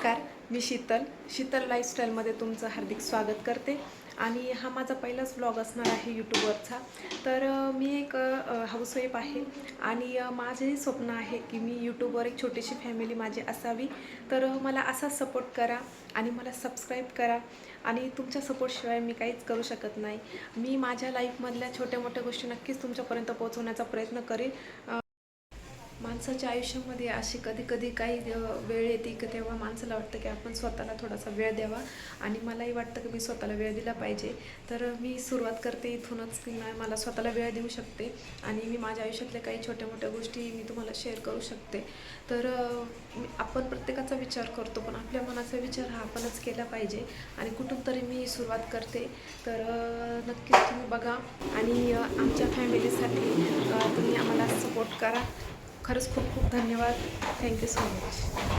नमस्कार, मी शीतल लाईफस्टाईलमध्ये तुमचं हार्दिक स्वागत करते आणि हा माझा पहिलाच व्लॉग असणार आहे यूट्यूबवरचा. तर मी एक हाऊसवाईफ आहे आणि माझे स्वप्न आहे की मी यूट्यूबवर एक छोटीशी फॅमिली माझी असावी. तर मला असा सपोर्ट करा आणि मला सबस्क्राईब करा आणि तुमच्या सपोर्टशिवाय मी काहीच करू शकत नाही. मी माझ्या लाईफमधल्या छोट्या मोठ्या गोष्टी नक्कीच तुमच्यापर्यंत पोहोचवण्याचा प्रयत्न करेन. माणसाच्या आयुष्यामध्ये अशी कधी काही वेळ येते की तेव्हा माणसाला वाटतं की आपण स्वतःला थोडासा वेळ द्यावा आणि मलाही वाटतं की मी स्वतःला वेळ दिला पाहिजे. तर मी सुरुवात करते इथूनच की मला स्वतःला वेळ देऊ शकते आणि मी माझ्या आयुष्यातल्या काही छोट्या मोठ्या गोष्टी मी तुम्हाला शेअर करू शकते. तर आपण प्रत्येकाचा विचार करतो पण आपल्या मनाचा विचार हा आपणच केला पाहिजे आणि कुठून तरी मी सुरुवात करते. तर नक्कीच तुम्ही बघा आणि आमच्या फॅमिलीसाठी तुम्ही आम्हाला सपोर्ट करा. खरंच खूप खूप धन्यवाद. Thank you so much.